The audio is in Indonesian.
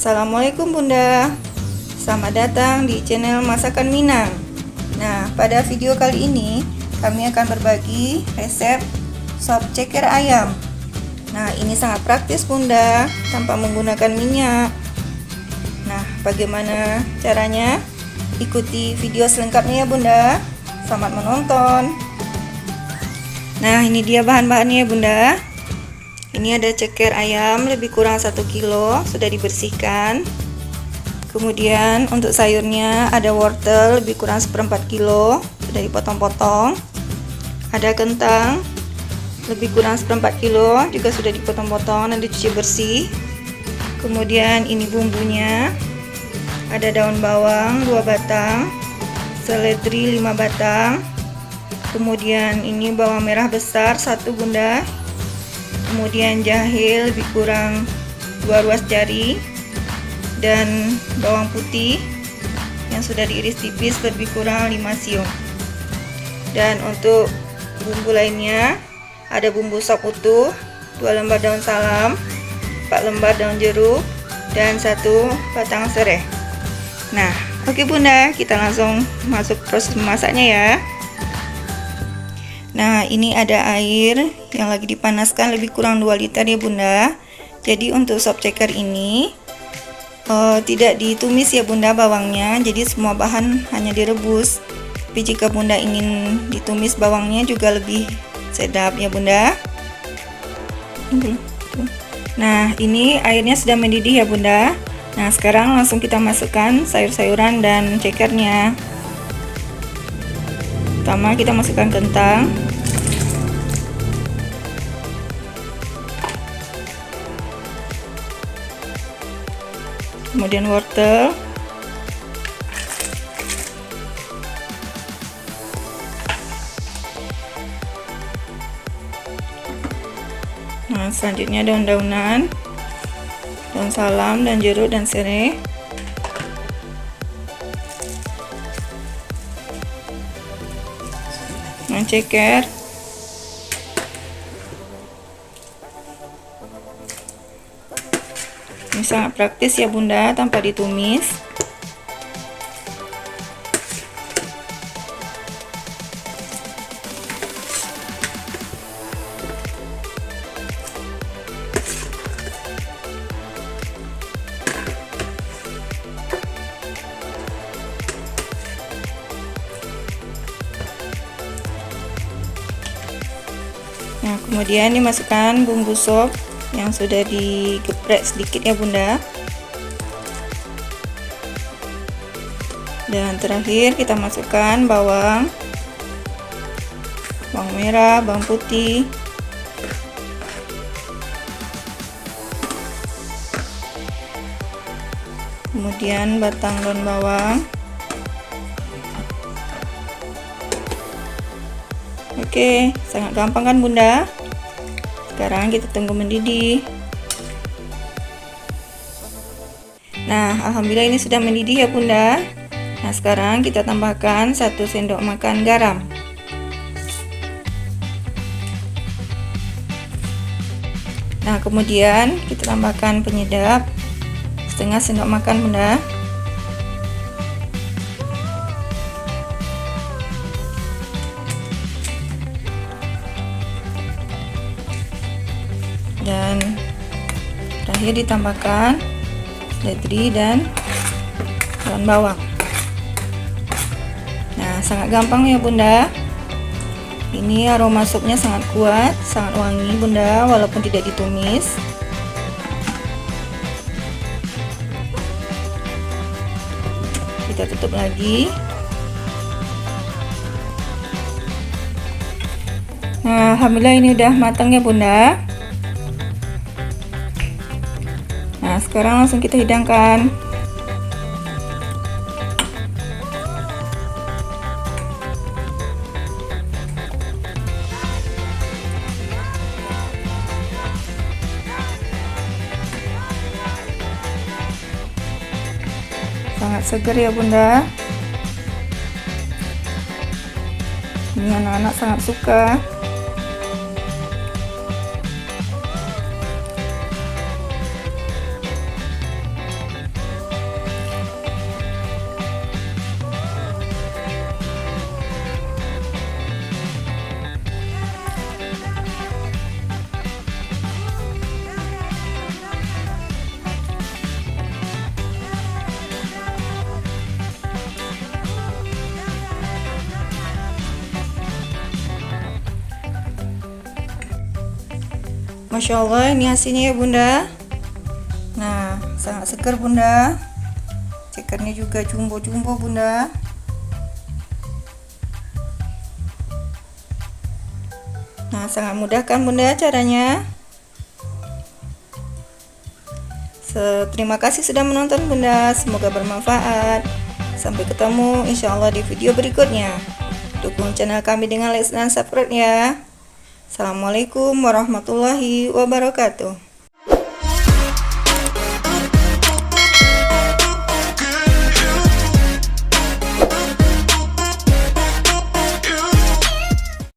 Assalamualaikum Bunda. Selamat datang di channel Masakan Minang. Nah, pada video kali ini kami akan berbagi resep sop ceker ayam. Nah, ini sangat praktis Bunda, tanpa menggunakan minyak. Nah, bagaimana caranya? Ikuti video selengkapnya ya Bunda. Selamat menonton. Nah, ini dia bahan-bahannya ya Bunda. Ini ada ceker ayam lebih kurang 1 kilo, sudah dibersihkan. Kemudian untuk sayurnya ada wortel lebih kurang 1/4 kilo, sudah dipotong-potong. Ada kentang lebih kurang 1/4 kilo, juga sudah dipotong-potong dan dicuci bersih. Kemudian ini bumbunya, ada daun bawang 2 batang, seledri 5 batang. Kemudian ini bawang merah besar 1 Bunda. Kemudian jahe lebih kurang 2 ruas jari, dan bawang putih yang sudah diiris tipis lebih kurang 5 siung. Dan untuk bumbu lainnya ada bumbu sop utuh 2 lembar daun salam, 4 lembar daun jeruk, dan 1 batang serai. Nah, oke Bunda, kita langsung masuk proses memasaknya ya. Nah, ini ada air yang lagi dipanaskan lebih kurang 2 liter ya Bunda. Jadi untuk sop ceker ini tidak ditumis ya Bunda bawangnya, jadi semua bahan hanya direbus. Tapi jika Bunda ingin ditumis bawangnya juga lebih sedap ya Bunda. Nah, ini airnya sudah mendidih ya Bunda. Nah, sekarang langsung kita masukkan sayur-sayuran dan cekernya. Pertama kita masukkan kentang, kemudian wortel, nah selanjutnya daun-daunan, daun salam dan jeruk dan serai. Nah, ceker, ini sangat praktis ya Bunda, tanpa ditumis. Nah, kemudian dimasukkan bumbu sop yang sudah digeprek sedikit ya Bunda. Dan terakhir kita masukkan bawang merah, bawang putih, kemudian batang daun bawang. Oke, sangat gampang kan Bunda? Sekarang kita tunggu mendidih. Nah, alhamdulillah ini sudah mendidih ya Bunda. Nah, sekarang kita tambahkan 1 sendok makan garam. Nah, kemudian kita tambahkan penyedap setengah sendok makan Bunda. Dan terakhir ditambahkan seledri dan daun bawang. Nah, sangat gampang ya Bunda. Ini aroma supnya sangat kuat, sangat wangi Bunda, walaupun tidak ditumis. Kita tutup lagi. Nah, alhamdulillah ini udah matang ya Bunda. Nah, sekarang langsung kita hidangkan. Sangat segar ya Bunda. Ini anak-anak sangat suka. Masya Allah, ini hasilnya ya Bunda. Nah, sangat segar Bunda. Cekernya juga jumbo-jumbo Bunda. Nah, sangat mudah kan Bunda caranya. Terima kasih sudah menonton Bunda, semoga bermanfaat. Sampai ketemu insya Allah di video berikutnya. Dukung channel kami dengan like dan subscribe ya. Assalamualaikum warahmatullahi wabarakatuh.